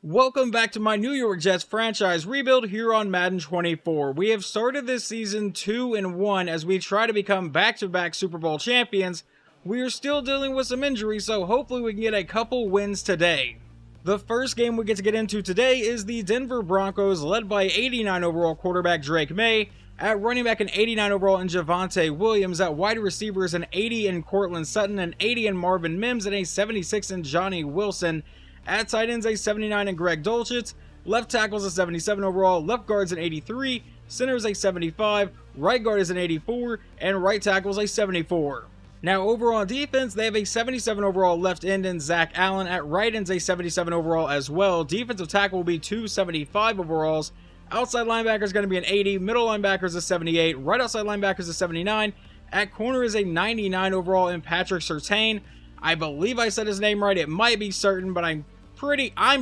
Welcome back to my New York Jets franchise rebuild here on Madden 24. We have started this season 2-1 as we try to become back-to-back Super Bowl champions. We are still dealing with some injuries, so hopefully we can get a couple wins today. The first game we get to get into today is the Denver Broncos, led by 89 overall quarterback Drake May. At running back, an 89 overall in Javonte Williams. At wide receivers, an 80 in Cortland Sutton, an 80 in Marvin Mims, and a 76 in Johnny Wilson. At tight ends, a 79 in Greg Dulcich. Left tackles, a 77 overall. Left guard's an 83. Center's a 75. Right guard is an 84. And right tackle's a 74. Now, overall on defense, they have a 77 overall left end in Zach Allen. At right end's a 77 overall as well. Defensive tackle will be 275 overalls. Outside linebacker is going to be an 80. Middle linebacker is a 78. Right outside linebacker is a 79. At corner is a 99 overall in Patrick Surtain. I believe I said his name right. It might be certain, but I'm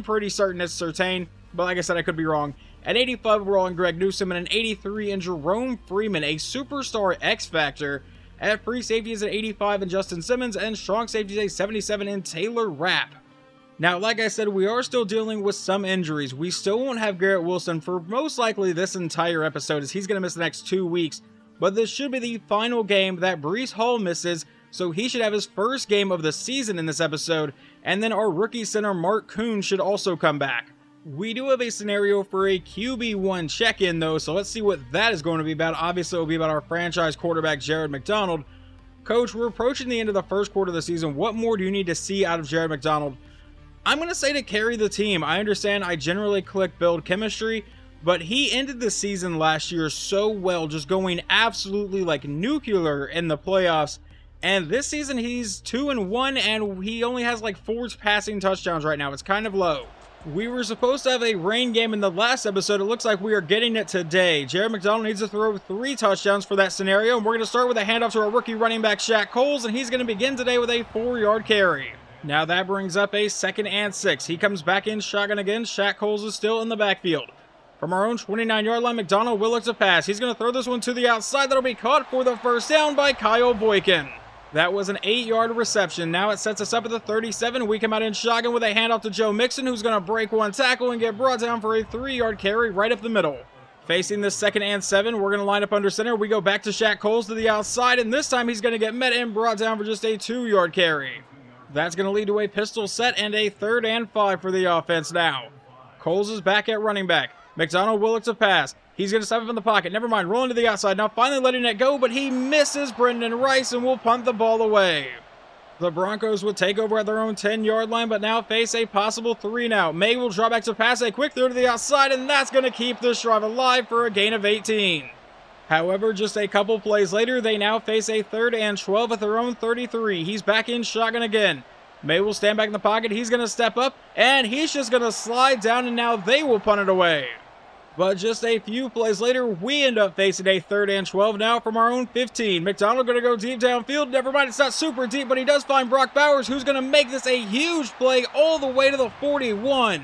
pretty certain it's Surtain, but like I said, I could be wrong. An 85 overall in Greg Newsome and an 83 in Jerome Freeman, a superstar X Factor. At free safety is an 85 in Justin Simmons, and strong safety is a 77 in Taylor Rapp. Now, like I said, we are still dealing with some injuries. We still won't have Garrett Wilson for most likely this entire episode, as he's going to miss the next 2 weeks. But this should be the final game that Breece Hall misses, so he should have his first game of the season in this episode, and then our rookie center Mark Kuhn should also come back. We do have a scenario for a QB1 check-in though, so let's see what that is going to be about. Obviously, it will be about our franchise quarterback Jared McDonald. Coach, we're approaching the end of the first quarter of the season. What more do you need to see out of Jared McDonald? I'm going to say to carry the team. I understand I generally click build chemistry, but he ended the season last year so well, just going absolutely like nuclear in the playoffs. And this season, he's 2-1, and he only has like 4 passing touchdowns right now. It's kind of low. We were supposed to have a rain game in the last episode. It looks like we are getting it today. Jared McDonald needs to throw 3 touchdowns for that scenario, and we're going to start with a handoff to our rookie running back, Shaq Coles, and he's going to begin today with a 4-yard carry. Now that brings up a 2nd and 6. He comes back in shotgun again. Shaq Coles is still in the backfield. From our own 29-yard line, McDonald will look to pass. He's going to throw this one to the outside. That'll be caught for the first down by Kyle Boykin. That was an 8-yard reception. Now it sets us up at the 37. We come out in shotgun with a handoff to Joe Mixon, who's going to break one tackle and get brought down for a 3-yard carry right up the middle. Facing this 2nd and 7, we're going to line up under center. We go back to Shaq Coles to the outside, and this time he's going to get met and brought down for just a 2-yard carry. That's going to lead to a pistol set and a 3rd and 5 for the offense now. Coles is back at running back. McDonald will look to pass. He's going to step up in the pocket. Never mind, rolling to the outside. Now finally letting it go, but he misses Brendan Rice and will punt the ball away. The Broncos would take over at their own 10-yard line, but now face a possible 3 now. May will draw back to pass, a quick throw to the outside, and that's going to keep this drive alive for a gain of 18. However, just a couple plays later, they now face a 3rd and 12 at their own 33. He's back in shotgun again. May will stand back in the pocket. He's going to step up, and he's just going to slide down, and now they will punt it away. But just a few plays later, we end up facing a 3rd and 12 now from our own 15. McDonald going to go deep downfield. Never mind, it's not super deep, but he does find Brock Bowers, who's going to make this a huge play all the way to the 41.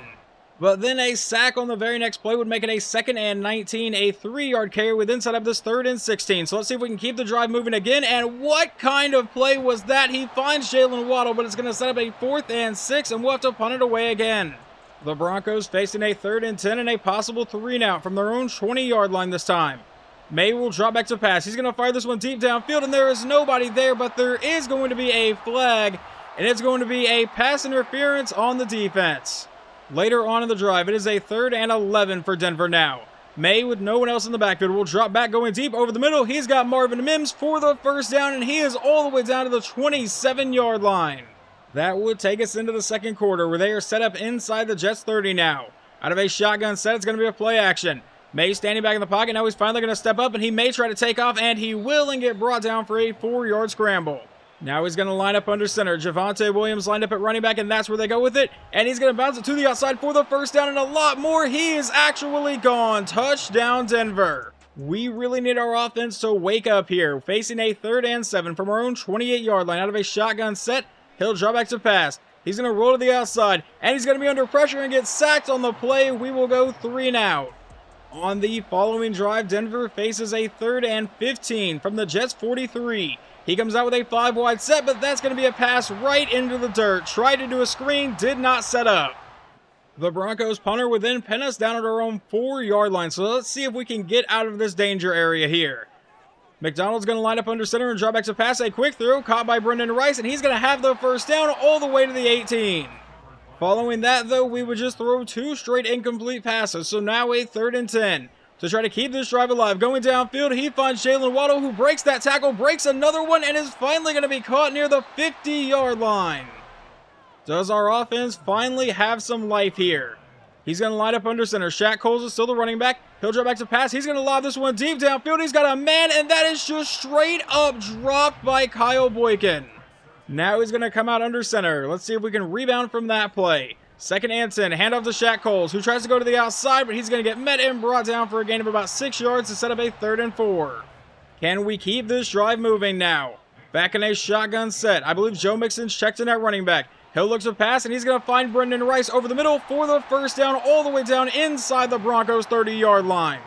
But then a sack on the very next play would make it a 2nd and 19, a 3-yard carry with inside of this 3rd and 16. So let's see if we can keep the drive moving again. And what kind of play was that? He finds Jalen Waddle, but it's going to set up a 4th and 6, and we'll have to punt it away again. The Broncos facing a 3rd and 10 and a possible 3 now from their own 20-yard line this time. May will drop back to pass. He's going to fire this one deep downfield, and there is nobody there, but there is going to be a flag, and it's going to be a pass interference on the defense. Later on in the drive, it is a 3rd and 11 for Denver now. May, with no one else in the backfield, will drop back going deep over the middle. He's got Marvin Mims for the first down, and he is all the way down to the 27-yard line. That would take us into the 2nd quarter, where they are set up inside the Jets 30 now. Out of a shotgun set, it's going to be a play action. May standing back in the pocket. Now he's finally going to step up, and he may try to take off, and he will, and get brought down for a 4-yard scramble. Now he's going to line up under center. Javonte Williams lined up at running back, and that's where they go with it. And he's going to bounce it to the outside for the first down, and a lot more. He is actually gone. Touchdown, Denver. We really need our offense to wake up here. Facing a 3rd and 7 from our own 28-yard line. Out of a shotgun set, he'll draw back to pass. He's going to roll to the outside, and he's going to be under pressure and get sacked on the play. We will go 3 now. On the following drive, Denver faces a 3rd and 15 from the Jets 43. He comes out with a 5-wide set, but that's going to be a pass right into the dirt. Tried to do a screen, did not set up. The Broncos punter would then pin us down at our own 4-yard line. So let's see if we can get out of this danger area here. McDonald's going to line up under center and drop back to pass. A quick throw caught by Brendan Rice, and he's going to have the first down all the way to the 18. Following that, though, we would just throw 2 straight incomplete passes. So now a 3rd and 10. To try to keep this drive alive. Going downfield, he finds Jalen Waddle, who breaks that tackle, breaks another one, and is finally going to be caught near the 50-yard line. Does our offense finally have some life here? He's going to line up under center. Shaq Coles is still the running back. He'll drop back to pass. He's going to lob this one deep downfield. He's got a man, and that is just straight up dropped by Kyle Boykin. Now he's going to come out under center. Let's see if we can rebound from that play. 2nd and 10. Handoff to Shaq Coles, who tries to go to the outside, but he's going to get met and brought down for a gain of about 6 yards to set up a 3rd and 4. Can we keep this drive moving now? Back in a shotgun set. I believe Joe Mixon's checked in at running back. He'll look to pass, and he's going to find Brendan Rice over the middle for the first down all the way down inside the Broncos' 30-yard line.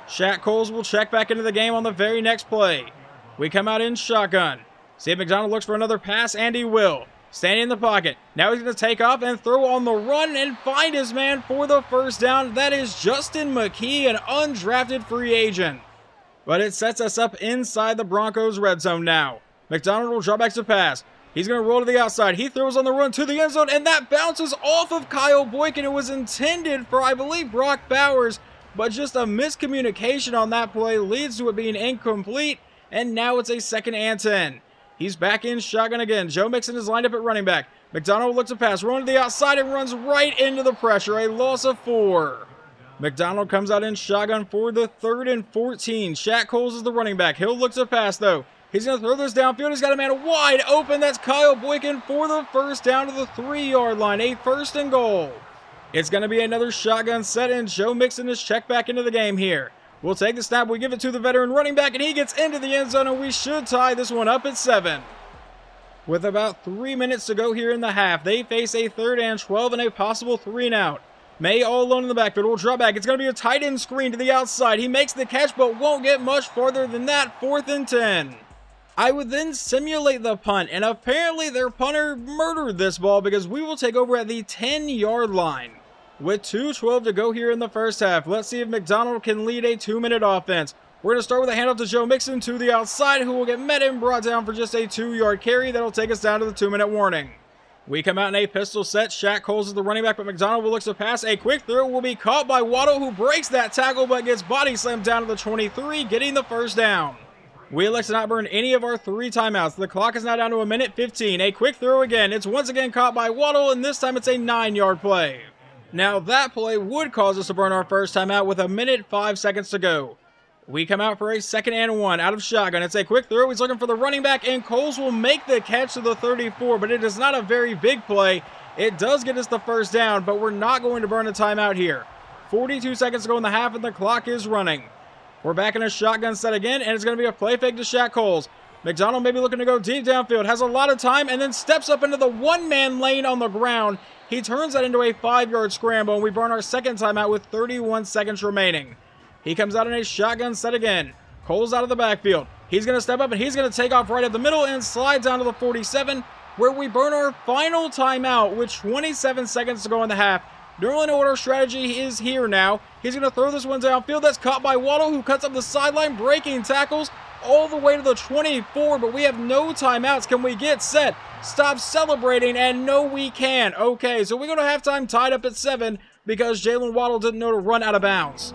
Shaq Coles will check back into the game on the very next play. We come out in shotgun. See if McDonald looks for another pass, and he will. Standing in the pocket. Now he's going to take off and throw on the run and find his man for the first down. That is Justin McKee, an undrafted free agent. But it sets us up inside the Broncos' red zone now. McDonald will drop back to pass. He's going to roll to the outside. He throws on the run to the end zone, and that bounces off of Kyle Boykin. It was intended for, I believe, Brock Bowers, but just a miscommunication on that play leads to it being incomplete, and now it's a 2nd and 10. He's back in shotgun again. Joe Mixon is lined up at running back. McDonald looks to pass, running to the outside, and runs right into the pressure. A loss of 4. McDonald comes out in shotgun for the 3rd and 14. Shaq Coles is the running back. He'll look to pass, though. He's going to throw this downfield. He's got a man wide open. That's Kyle Boykin for the first down to the 3-yard line. A 1st and goal. It's going to be another shotgun set, and Joe Mixon is checked back into the game here. We'll take the snap. We give it to the veteran running back, and he gets into the end zone, and we should tie this one up at 7. With about 3 minutes to go here in the half, they face a 3rd and 12 and a possible 3-and-out. May all alone in the backfield will drop back. It's going to be a tight end screen to the outside. He makes the catch, but won't get much farther than that. 4th and 10. I would then simulate the punt, and apparently their punter murdered this ball because we will take over at the 10-yard line. With 2:12 to go here in the first half, let's see if McDonald can lead a 2-minute offense. We're going to start with a handoff to Joe Mixon to the outside, who will get met and brought down for just a 2-yard carry. That'll take us down to the 2-minute warning. We come out in a pistol set. Shaq Coles is the running back, but McDonald will look to pass. A quick throw will be caught by Waddle, who breaks that tackle but gets body slammed down to the 23, getting the first down. We elect to not burn any of our 3 timeouts. The clock is now down to 1:15. A quick throw again. It's once again caught by Waddle, and this time it's a 9-yard play. Now that play would cause us to burn our first timeout with 1:05 to go. We come out for a 2nd and 1 out of shotgun. It's a quick throw. He's looking for the running back, and Coles will make the catch to the 34, but it is not a very big play. It does get us the first down, but we're not going to burn a timeout here. 42 seconds to go in the half, and the clock is running. We're back in a shotgun set again, and it's going to be a play fake to Shaq Coles. McDonald may be looking to go deep downfield, has a lot of time, and then steps up into the one-man lane on the ground. He turns that into a 5-yard scramble, and we burn our second timeout with 31 seconds remaining. He comes out in a shotgun set again. Coles out of the backfield. He's going to step up, and he's going to take off right at the middle and slide down to the 47, where we burn our final timeout with 27 seconds to go in the half. Don't really know what our strategy is here now. He's going to throw this one downfield. That's caught by Waddle, who cuts up the sideline, breaking tackles all the way to the 24, but we have no timeouts. Can we get set? Stop celebrating, and no, we can. Okay, so we go to halftime tied up at 7 because Jalen Waddle didn't know to run out of bounds.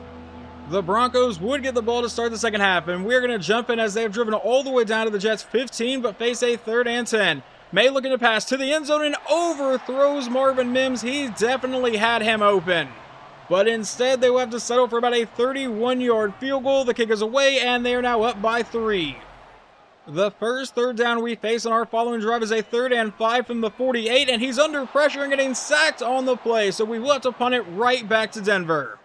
The Broncos would get the ball to start the second half, and we're going to jump in as they have driven all the way down to the Jets' 15, but face a 3rd and 10. May looking to pass to the end zone and overthrows Marvin Mims. He definitely had him open. But instead, they will have to settle for about a 31-yard field goal. The kick is away, and they are now up by 3. The first 3rd down we face on our following drive is a 3rd and 5 from the 48, and he's under pressure and getting sacked on the play, so we will have to punt it right back to Denver.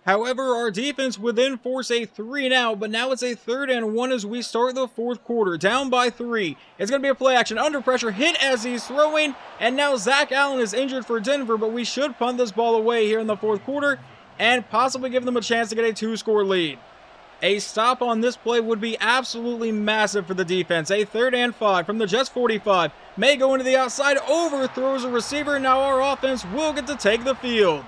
However, our defense would then force a 3-and-out, but now it's a 3rd and 1 as we start the 4th quarter, down by 3. It's going to be a play action, under pressure, hit as he's throwing, and now Zach Allen is injured for Denver, but we should punt this ball away here in the 4th quarter and possibly give them a chance to get a 2-score lead. A stop on this play would be absolutely massive for the defense. A 3rd and 5 from the Jets' 45. may go into the outside, overthrows a receiver. Now our offense will get to take the field.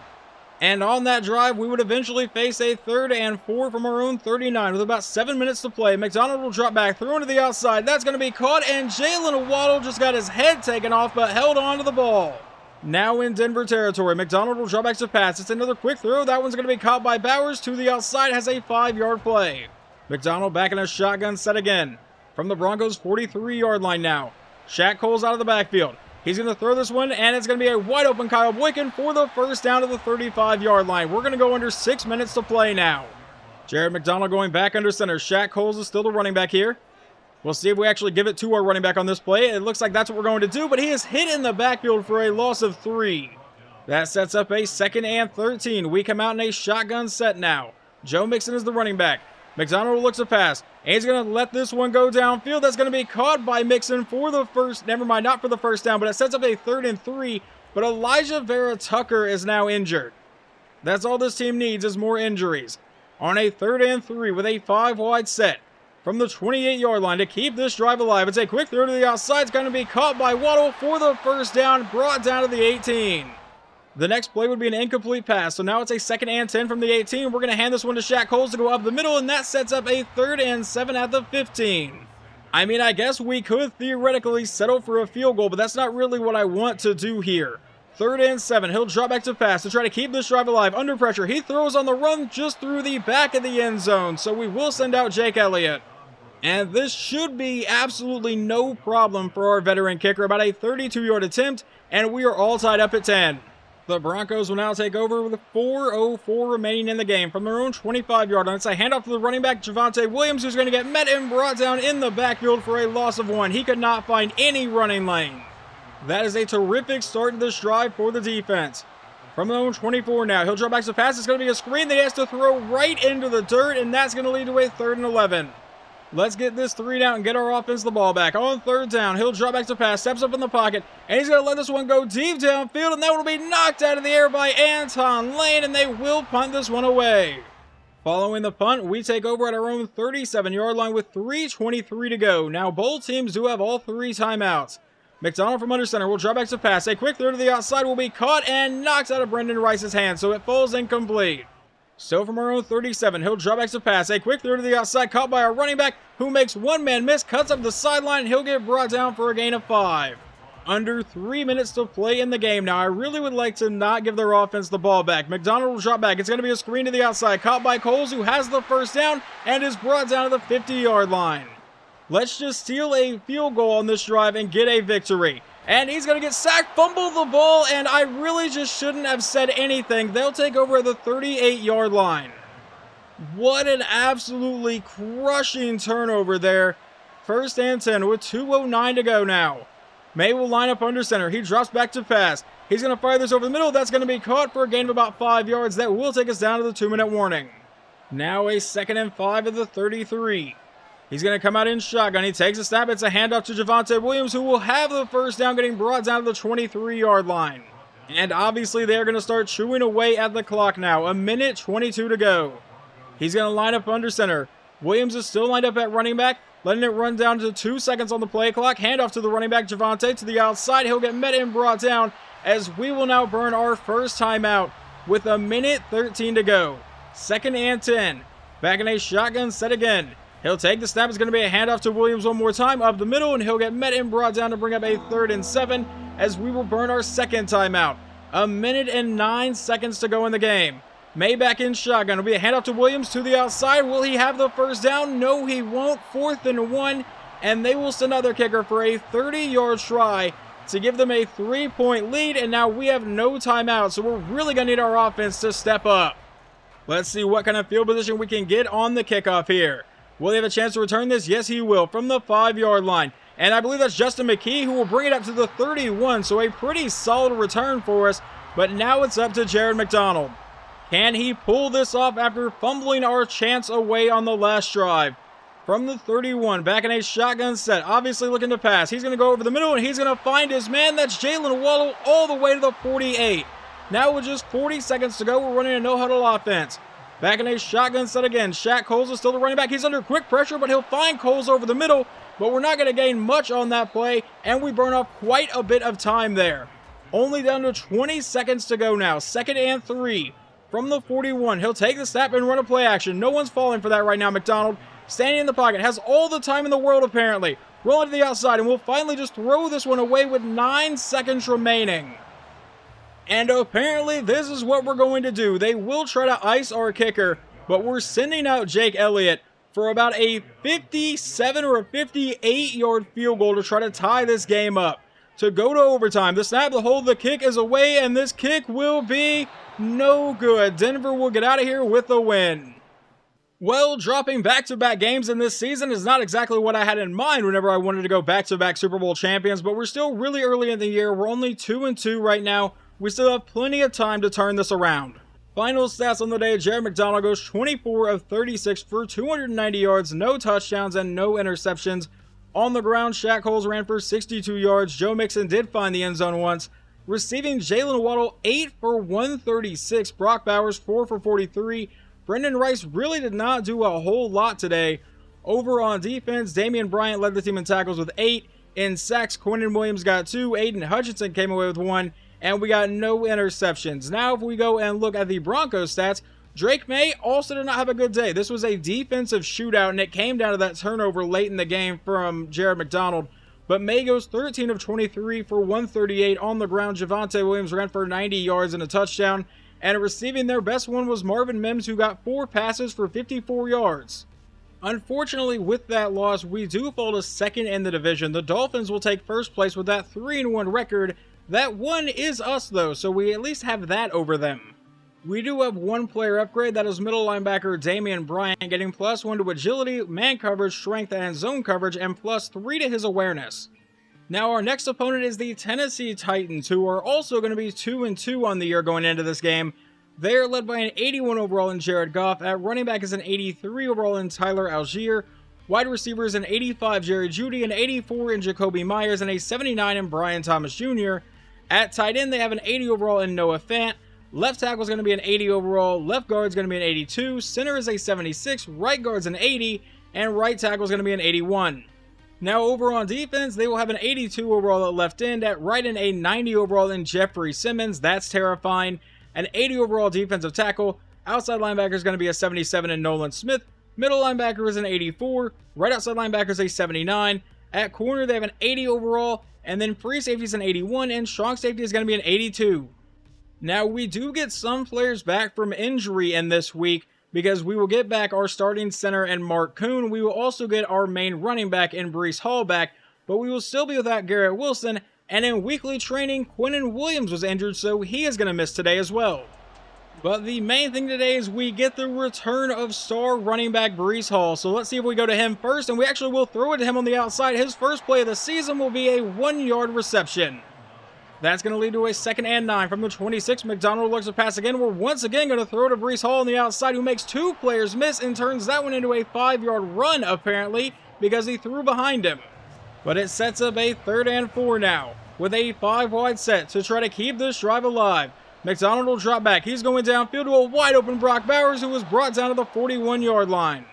And on that drive, we would eventually face a 3rd and 4 from our own 39 with about 7 minutes to play. McDonald will drop back, throw into the outside. That's going to be caught, and Jalen Waddle just got his head taken off but held on to the ball. Now in Denver territory, McDonald will drop back to pass. It's another quick throw. That one's going to be caught by Bowers to the outside. Has a 5-yard play. McDonald back in a shotgun set again. From the Broncos' 43-yard line now. Shaq Cole's out of the backfield. He's going to throw this one, and it's going to be a wide open Kyle Boykin for the first down to the 35-yard line. We're going to go under 6 minutes to play now. Jared McDonald going back under center. Shaq Coles is still the running back here. We'll see if we actually give it to our running back on this play. It looks like that's what we're going to do, but he is hit in the backfield for a loss of 3. That sets up a 2nd and 13. We come out in a shotgun set now. Joe Mixon is the running back. McDonald looks to pass, and he's going to let this one go downfield. That's going to be caught by Mixon for the first, never mind, not for the first down, but it sets up a 3rd and 3, but Elijah Vera Tucker is now injured. That's all this team needs is more injuries. On a 3rd and 3 with a 5-wide set from the 28-yard line to keep this drive alive. It's a quick throw to the outside. It's going to be caught by Waddle for the first down, brought down to the 18. The next play would be an incomplete pass, so now it's a 2nd and 10 from the 18. We're going to hand this one to Shaq Coles to go up the middle, and that sets up a 3rd and 7 at the 15. I mean, I guess we could theoretically settle for a field goal, but that's not really what I want to do here. 3rd and 7. He'll drop back to pass to try to keep this drive alive. Under pressure, he throws on the run just through the back of the end zone, so we will send out Jake Elliott. And this should be absolutely no problem for our veteran kicker. About a 32-yard attempt, and we are all tied up at 10. The Broncos will now take over with 4:04 remaining in the game from their own 25-yard line. It's a handoff to the running back, Javonte Williams, who's going to get met and brought down in the backfield for a loss of 1. He could not find any running lane. That is a terrific start to this drive for the defense. From their own 24 now, he'll drop back to pass. It's going to be a screen that he has to throw right into the dirt, and that's going to lead to a 3rd and 11. Let's get this 3 down and get our offense the ball back. On 3rd down, he'll drop back to pass, steps up in the pocket, and he's going to let this one go deep downfield, and that will be knocked out of the air by Anton Lane, and they will punt this one away. Following the punt, we take over at our own 37-yard line with 3:23 to go. Now, both teams do have all 3 timeouts. McDonald from under center will drop back to pass. A quick throw to the outside will be caught and knocked out of Brendan Rice's hand, so it falls incomplete. So from our own 37, he'll drop back to pass. A quick throw to the outside, caught by our running back, who makes one-man miss, cuts up the sideline, and he'll get brought down for a gain of 5. Under 3 minutes to play in the game. Now, I really would like to not give their offense the ball back. McDonald will drop back. It's going to be a screen to the outside, caught by Coles, who has the first down, and is brought down to the 50-yard line. Let's just steal a field goal on this drive and get a victory. And he's going to get sacked, fumble the ball, and I really just shouldn't have said anything. They'll take over at the 38-yard line. What an absolutely crushing turnover there. 1st and 10 with 2:09 to go now. May will line up under center. He drops back to pass. He's going to fire this over the middle. That's going to be caught for a gain of about 5 yards. That will take us down to the 2-minute warning. Now a 2nd and 5 at the 33. He's going to come out in shotgun. He takes a snap. It's a handoff to Javonte Williams, who will have the first down, getting brought down to the 23-yard line. And obviously, they're going to start chewing away at the clock now. 1:22 to go. He's going to line up under center. Williams is still lined up at running back, letting it run down to 2 seconds on the play clock. Handoff to the running back, Javonte, to the outside. He'll get met and brought down as we will now burn our first timeout with 1:13 to go. 2nd and 10. Back in a shotgun set again. He'll take the snap. It's going to be a handoff to Williams one more time up the middle, and he'll get met and brought down to bring up a 3rd and 7 as we will burn our second timeout. 1:09 to go in the game. May back in shotgun. It'll be a handoff to Williams to the outside. Will he have the first down? No, he won't. 4th and 1, and they will send out their kicker for a 30-yard try to give them a 3-point lead, and now we have no timeout, so we're really going to need our offense to step up. Let's see what kind of field position we can get on the kickoff here. Will he have a chance to return this? Yes, he will, from the 5-yard line. And I believe that's Justin McKee who will bring it up to the 31, so a pretty solid return for us. But now it's up to Jared McDonald. Can he pull this off after fumbling our chance away on the last drive? From the 31, back in a shotgun set, obviously looking to pass. He's going to go over the middle, and he's going to find his man. That's Jalen Waddle all the way to the 48. Now with just 40 seconds to go, we're running a no-huddle offense. Back in a shotgun set again. Shaq Coles is still the running back. He's under quick pressure, but he'll find Coles over the middle. but we're not going to gain much on that play, and we burn off quite a bit of time there. Only down to 20 seconds to go now. 2nd and 3 from the 41. He'll take the snap and run a play action. No one's falling for that right now. McDonald standing in the pocket, has all the time in the world apparently. Rolling to the outside, and we'll finally just throw this one away with 9 seconds remaining. And apparently this is what we're going to do. They will try to ice our kicker, but we're sending out Jake Elliott for about a 57 or a 58-yard field goal to try to tie this game up. To go to overtime, the snap, the hold, the kick is away, and this kick will be no good. Denver will get out of here with a win. Well, dropping back-to-back games in this season is not exactly what I had in mind whenever I wanted to go back-to-back Super Bowl champions, but we're still really early in the year. We're only 2-2 right now. We still have plenty of time to turn this around. Final stats on the day, Jared McDonald goes 24 of 36 for 290 yards, no touchdowns, and no interceptions. On the ground, Shaq Holes ran for 62 yards. Joe Mixon did find the end zone once. Receiving, Jalen Waddle 8 for 136. Brock Bowers 4 for 43. Brendan Rice really did not do a whole lot today. Over on defense, Damian Bryant led the team in tackles with 8. In sacks, Quinnen Williams got 2. Aiden Hutchinson came away with 1. And we got no interceptions. Now if we go and look at the Broncos stats, Drake May also did not have a good day. This was a defensive shootout, and it came down to that turnover late in the game from Jared McDonald. But May goes 13 of 23 for 138 on the ground. Javonte Williams ran for 90 yards and a touchdown. And receiving, their best one was Marvin Mims, who got 4 passes for 54 yards. Unfortunately, with that loss, we do fall to second in the division. The Dolphins will take first place with that 3-1 record. That one is us, though, so we at least have that over them. We do have one player upgrade, that is middle linebacker Damian Bryant, getting +1 to agility, man coverage, strength, and zone coverage, and +3 to his awareness. Now our next opponent is the Tennessee Titans, who are also going to be 2-2 on the year going into this game. They are led by an 81 overall in Jared Goff. At running back is an 83 overall in Tyler Algier. Wide receiver is an 85 Jerry Jeudy, an 84 in Jacoby Myers, and a 79 in Brian Thomas Jr. At tight end, they have an 80 overall in Noah Fant. Left tackle is going to be an 80 overall, left guard is going to be an 82, center is a 76, right guard is an 80, and right tackle is going to be an 81. Now over on defense, they will have an 82 overall at left end, at right end a 90 overall in Jeffrey Simmons, that's terrifying, an 80 overall defensive tackle, outside linebacker is going to be a 77 in Nolan Smith, middle linebacker is an 84, right outside linebacker is a 79, at corner they have an 80 overall, and then free safety is an 81, and strong safety is going to be an 82. Now, we do get some players back from injury in this week because we will get back our starting center and Mark Kuhn. We will also get our main running back in Breece Hall back, but we will still be without Garrett Wilson. And in weekly training, Quinnen Williams was injured, so he is going to miss today as well. But the main thing today is we get the return of star running back Breece Hall. So let's see if we go to him first, and we actually will throw it to him on the outside. His first play of the season will be a 1-yard reception. That's going to lead to a 2nd and 9 from the 26. McDonald looks to pass again. We're once again going to throw to Breece Hall on the outside, who makes 2 players miss and turns that one into a 5-yard run, apparently, because he threw behind him. But it sets up a 3rd and 4 now, with a 5-wide set to try to keep this drive alive. McDonald will drop back. He's going downfield to a wide-open Brock Bowers, who was brought down to the 41-yard line.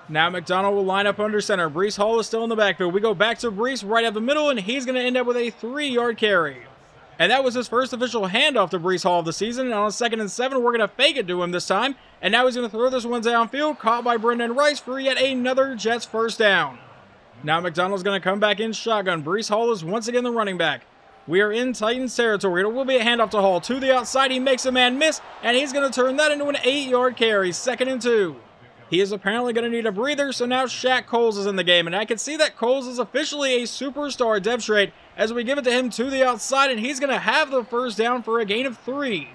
Now McDonald will line up under center. Breece Hall is still in the backfield. We go back to Breece right up the middle, and he's going to end up with a 3-yard carry. And that was his first official handoff to Breece Hall of the season. And on 2nd and 7, we're going to fake it to him this time. And now he's going to throw this one downfield, caught by Brendan Rice for yet another Jets first down. Now McDonald's going to come back in shotgun. Breece Hall is once again the running back. We are in Titans territory. It will be a handoff to Hall to the outside. He makes a man miss, and he's going to turn that into an 8-yard carry. 2nd and 2. He is apparently going to need a breather, so now Shaq Coles is in the game. And I can see that Coles is officially a superstar depth trait as we give it to him to the outside, and he's going to have the first down for a gain of 3.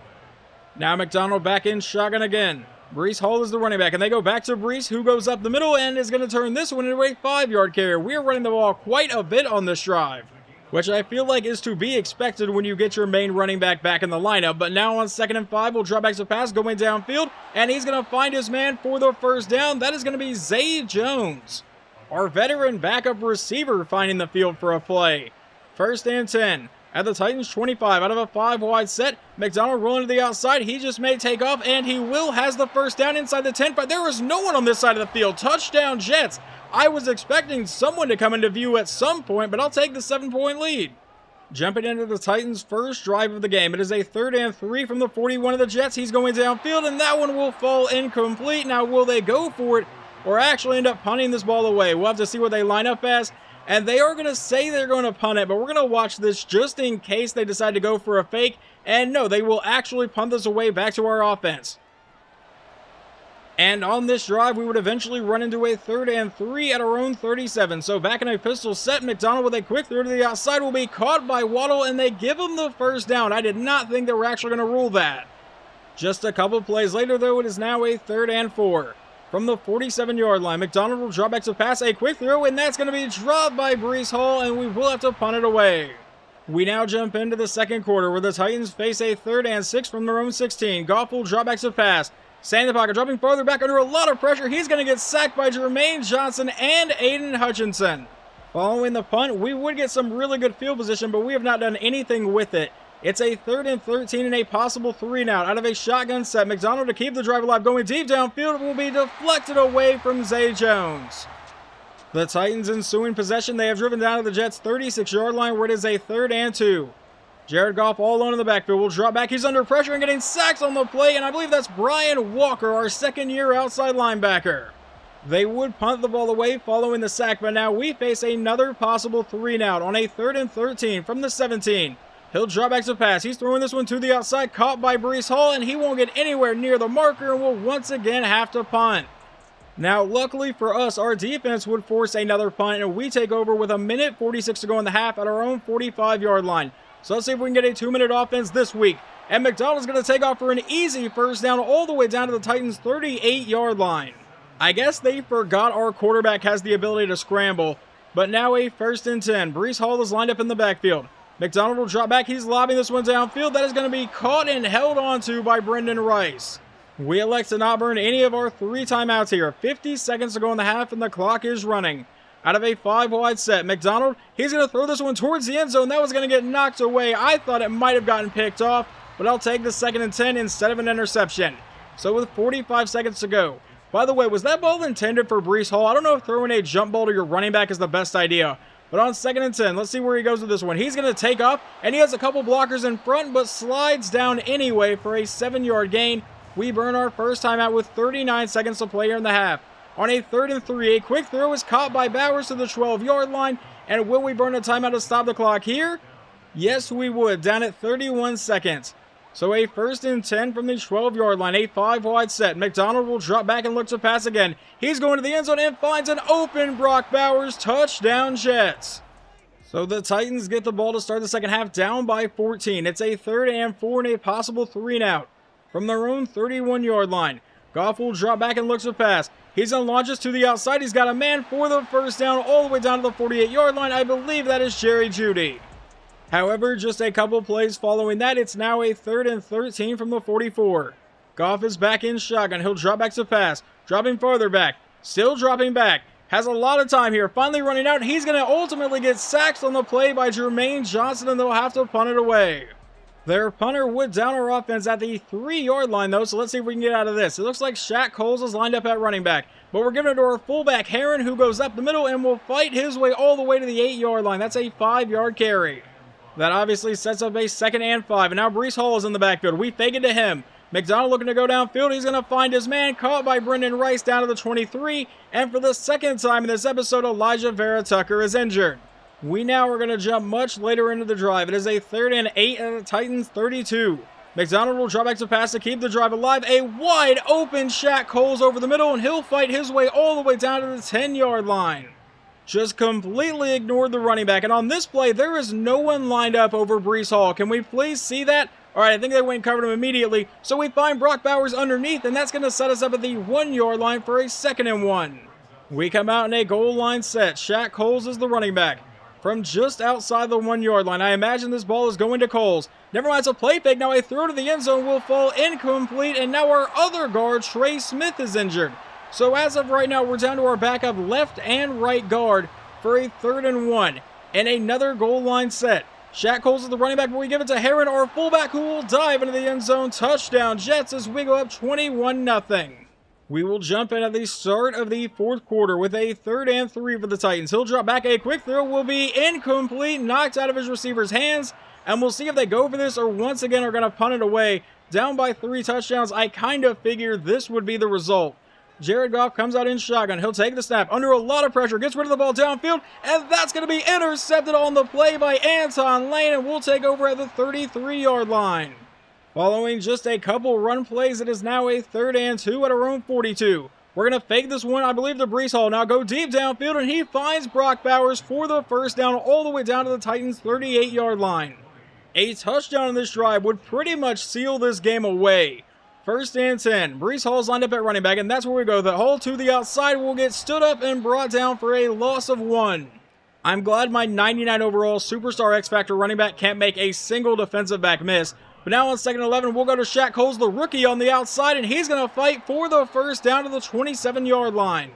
Now McDonald back in shotgun again. Breece Hall is the running back, and they go back to Breece, who goes up the middle and is going to turn this one into a 5-yard carry. We are running the ball quite a bit on this drive, which I feel like is to be expected when you get your main running back in the lineup. But now on 2nd and 5, we'll drop back to pass, going downfield, and he's going to find his man for the first down. That is going to be Zay Jones, our veteran backup receiver, finding the field for a play. 1st and 10 at the Titans 25 out of a 5-wide set. McDonald rolling to the outside. He just may take off, and he has the first down inside the 10. But there is no one on this side of the field. Touchdown Jets. I was expecting someone to come into view at some point, but I'll take the 7-point lead. Jumping into the Titans' first drive of the game. It is a 3rd and 3 from the 41 of the Jets. He's going downfield, and that one will fall incomplete. Now, will they go for it or actually end up punting this ball away? We'll have to see what they line up as. And they are going to say they're going to punt it, but we're going to watch this just in case they decide to go for a fake. And no, they will actually punt this away back to our offense. And on this drive, we would eventually run into a 3rd and 3 at our own 37. So back in a pistol set, McDonald with a quick throw to the outside will be caught by Waddle, and they give him the first down. I did not think they were actually going to rule that. Just a couple plays later, though, it is now a 3rd and 4. From the 47-yard line, McDonald will drop back to pass, a quick throw, and that's going to be dropped by Breece Hall, and we will have to punt it away. We now jump into the second quarter, where the Titans face a 3rd and 6 from their own 16. Goff will drop back to pass. Staying in the pocket, dropping farther back under a lot of pressure. He's going to get sacked by Jermaine Johnson and Aiden Hutchinson. Following the punt, we would get some really good field position, but we have not done anything with it. It's a 3rd and 13 and a possible 3 now. Out of a shotgun set, McDonald to keep the drive alive, going deep downfield, will be deflected away from Zay Jones. The Titans ensuing possession, they have driven down to the Jets' 36-yard line, where it is a 3rd and 2. Jared Goff all alone in the backfield will drop back. He's under pressure and getting sacked on the play, and I believe that's Brian Walker, our second-year outside linebacker. They would punt the ball away following the sack, but now we face another possible 3 now on a 3rd and 13 from the 17. He'll drop back to pass. He's throwing this one to the outside, caught by Breece Hall, and he won't get anywhere near the marker and will once again have to punt. Now, luckily for us, our defense would force another punt, and we take over with 1:46 to go in the half at our own 45-yard line. So let's see if we can get a 2-minute offense this week. And McDonald's going to take off for an easy first down all the way down to the Titans' 38-yard line. I guess they forgot our quarterback has the ability to scramble, but now a 1st and 10. Breece Hall is lined up in the backfield. McDonald will drop back. He's lobbing this one downfield. That is going to be caught and held onto by Brendan Rice. We elect to not burn any of our 3 timeouts here. 50 seconds to go in the half, and the clock is running. Out of a 5-wide set, McDonald, he's going to throw this one towards the end zone. That was going to get knocked away. I thought it might have gotten picked off, but I'll take the 2nd and 10 instead of an interception. So with 45 seconds to go. By the way, was that ball intended for Breece Hall? I don't know if throwing a jump ball to your running back is the best idea. But on 2nd and 10, let's see where he goes with this one. He's going to take off, and he has a couple blockers in front, but slides down anyway for a 7-yard gain. We burn our first timeout with 39 seconds to play here in the half. On a 3rd and 3, a quick throw is caught by Bowers to the 12-yard line. And will we burn a timeout to stop the clock here? Yes, we would, down at 31 seconds. So a 1st and 10 from the 12-yard line, a 5-wide set. McDonald will drop back and look to pass again. He's going to the end zone and finds an open Brock Bowers. Touchdown, Jets. So the Titans get the ball to start the second half down by 14. It's a 3rd and 4 and a possible 3 and out. From their own 31-yard line, Goff will drop back and look to pass. He's going to launch us to the outside. He's got a man for the first down all the way down to the 48-yard line. I believe that is Jerry Jeudy. However, just a couple plays following that, it's now a 3rd and 13 from the 44. Goff is back in shotgun. He'll drop back to pass. Dropping farther back. Still dropping back. Has a lot of time here. Finally running out. He's going to ultimately get sacked on the play by Jermaine Johnson, and they'll have to punt it away. Their punter would down our offense at the 3-yard line, though, so let's see if we can get out of this. It looks like Shaq Coles is lined up at running back, but we're giving it to our fullback, Herron, who goes up the middle and will fight his way all the way to the 8-yard line. That's a 5-yard carry. That obviously sets up a 2nd and 5, and now Breece Hall is in the backfield. We fake it to him. McDonald looking to go downfield. He's going to find his man, caught by Brendan Rice down to the 23, and for the 2nd time in this episode, Elijah Vera Tucker is injured. We now are going to jump much later into the drive. It is a 3rd and 8 at the Titans' 32. McDonald will drop back to pass to keep the drive alive. A wide open Shaq Coles over the middle, and he'll fight his way all the way down to the 10-yard line. Just completely ignored the running back. And on this play, there is no one lined up over Breece Hall. Can we please see that? All right, I think they went and covered him immediately. So we find Brock Bowers underneath, and that's going to set us up at the 1-yard line for a 2nd and 1. We come out in a goal line set. Shaq Coles is the running back. From just outside the 1-yard line, I imagine this ball is going to Coles. Never mind, it's a play fake. Now a throw to the end zone will fall incomplete, and now our other guard, Trey Smith, is injured. So as of right now, we're down to our backup left and right guard for a 3rd and 1. And another goal line set. Shaq Coles is the running back, but we give it to Herron, our fullback, who will dive into the end zone. Touchdown, Jets, as we go up 21-0. We will jump in at the start of the fourth quarter with a 3rd and 3 for the Titans. He'll drop back. A quick throw will be incomplete, knocked out of his receiver's hands. And we'll see if they go for this or once again are going to punt it away. Down by 3 touchdowns. I kind of figured this would be the result. Jared Goff comes out in shotgun. He'll take the snap under a lot of pressure. Gets rid of the ball downfield. And that's going to be intercepted on the play by Anton Lane. And we'll take over at the 33-yard line. Following just a couple run plays, it is now a 3rd and 2 at our own 42. We're going to fake this one, I believe, to Breece Hall. Now go deep downfield, and he finds Brock Bowers for the first down all the way down to the Titans' 38-yard line. A touchdown in this drive would pretty much seal this game away. 1st and 10. Breece Hall's lined up at running back, and that's where we go. The Hall to the outside will get stood up and brought down for a loss of 1. I'm glad my 99 overall superstar X-Factor running back can't make a single defensive back miss. But now on 2nd and 11, we'll go to Shaq Coles, the rookie, on the outside, and he's going to fight for the first down to the 27-yard line.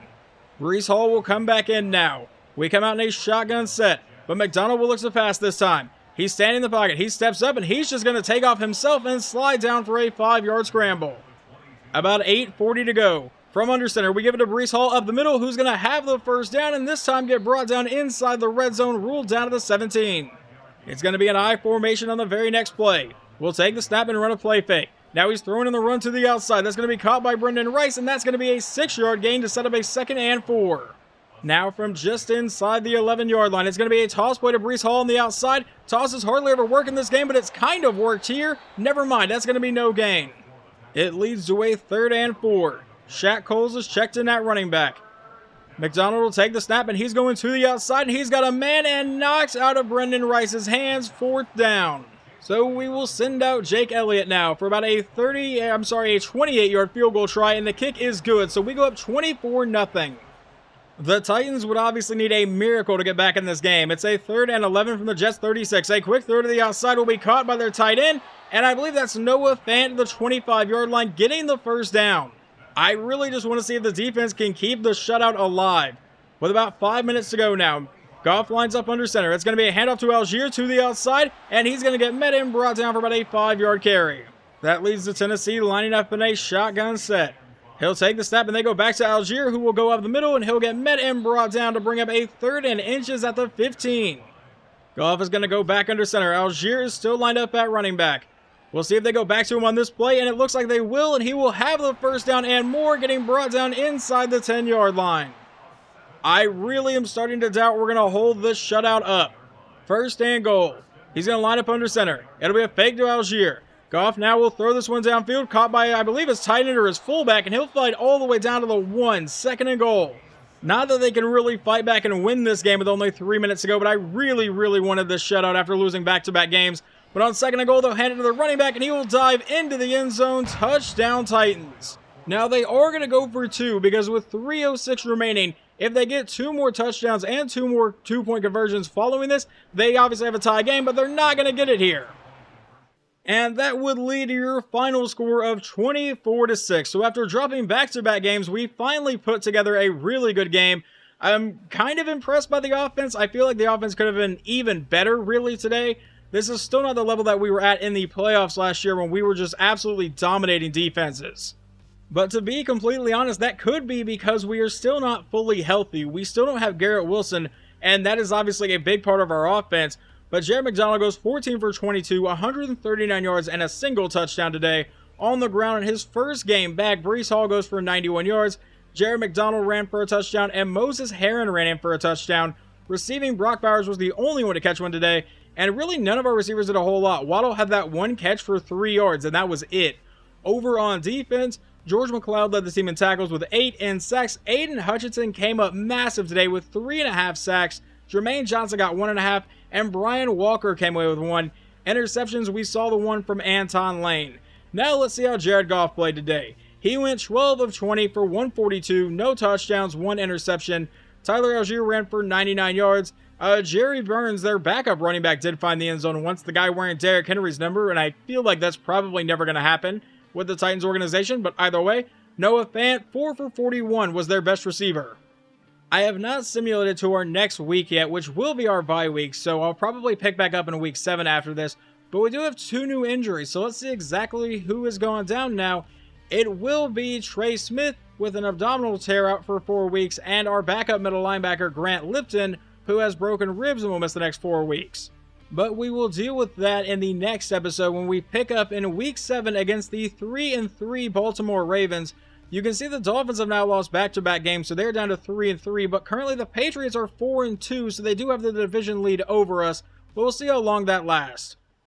Breece Hall will come back in now. We come out in a shotgun set, but McDonald will look to pass this time. He's standing in the pocket. He steps up, and he's just going to take off himself and slide down for a 5-yard scramble. About 8:40 to go. From under center, we give it to Breece Hall up the middle, who's going to have the first down, and this time get brought down inside the red zone, ruled down to the 17. It's going to be an I formation on the very next play. We'll take the snap and run a play fake. Now he's throwing in the run to the outside. That's going to be caught by Brendan Rice, and that's going to be a 6-yard gain to set up a 2nd and 4. Now from just inside the 11-yard line, it's going to be a toss play to Breece Hall on the outside. Toss is hardly ever worked in this game, but it's kind of worked here. Never mind, that's going to be no gain. It leads to a 3rd and 4. Shaq Coles is checked in at running back. McDonald will take the snap, and he's going to the outside, and he's got a man and knocks out of Brendan Rice's hands. 4th down. So we will send out Jake Elliott now for about a 28-yard field goal try, and the kick is good. So we go up 24-0. The Titans would obviously need a miracle to get back in this game. It's a 3rd and 11 from the Jets' 36. A quick throw to the outside will be caught by their tight end, and I believe that's Noah Fant to the 25-yard line, getting the first down. I really just want to see if the defense can keep the shutout alive. With about 5 minutes to go now, Goff lines up under center. It's going to be a handoff to Algier to the outside, and he's going to get met and brought down for about a 5-yard carry. That leads to Tennessee lining up in a shotgun set. He'll take the snap, and they go back to Algier, who will go up the middle, and he'll get met and brought down to bring up a 3rd and inches at the 15. Goff is going to go back under center. Algier is still lined up at running back. We'll see if they go back to him on this play, and it looks like they will, and he will have the first down and more, getting brought down inside the 10-yard line. I really am starting to doubt we're going to hold this shutout up. 1st and goal. He's going to line up under center. It'll be a fake to Algier. Goff now will throw this one downfield, caught by, I believe, his tight end or his fullback, and he'll fight all the way down to the 1. 2nd and goal. Not that they can really fight back and win this game with only 3 minutes to go, but I really wanted this shutout after losing back-to-back games. But on 2nd and goal, they'll hand it to the running back, and he will dive into the end zone. Touchdown, Titans. Now, they are going to go for 2, because with 3:06 remaining, if they get 2 more touchdowns and 2 more 2-point conversions following this, they obviously have a tie game, but they're not going to get it here. And that would lead to your final score of 24-6. So after dropping back-to-back games, we finally put together a really good game. I'm kind of impressed by the offense. I feel like the offense could have been even better, really, today. This is still not the level that we were at in the playoffs last year when we were just absolutely dominating defenses. But to be completely honest, that could be because we are still not fully healthy. We still don't have Garrett Wilson, and that is obviously a big part of our offense. But Jared McDonald goes 14 for 22, 139 yards, and a single touchdown today. On the ground in his first game back, Breece Hall goes for 91 yards. Jared McDonald ran for a touchdown, and Moses Herron ran in for a touchdown. Receiving, Brock Bowers was the only one to catch one today, and really none of our receivers did a whole lot. Waddle had that one catch for 3 yards, and that was it. Over on defense, George McLeod led the team in tackles with 8 and sacks. Aiden Hutchinson came up massive today with 3.5 sacks. Jermaine Johnson got 1.5, and Brian Walker came away with 1. Interceptions, we saw the one from Anton Lane. Now let's see how Jared Goff played today. He went 12 of 20 for 142, no touchdowns, 1 interception. Tyler Algier ran for 99 yards. Jerry Burns, their backup running back, did find the end zone once, the guy wearing Derrick Henry's number, and I feel like that's probably never going to happen with the Titans organization, but either way, Noah Fant, 4 for 41, was their best receiver. I have not simulated to our next week yet, which will be our bye week, so I'll probably pick back up in week 7 after this, but we do have 2 new injuries, so let's see exactly who is going down now. It will be Trey Smith with an abdominal tear out for 4 weeks, and our backup middle linebacker Grant Lipton, who has broken ribs and will miss the next 4 weeks. But we will deal with that in the next episode when we pick up in Week 7 against the 3-3 Baltimore Ravens. You can see the Dolphins have now lost back-to-back games, so they're down to 3-3, but currently the Patriots are 4-2, so they do have the division lead over us, but we'll see how long that lasts.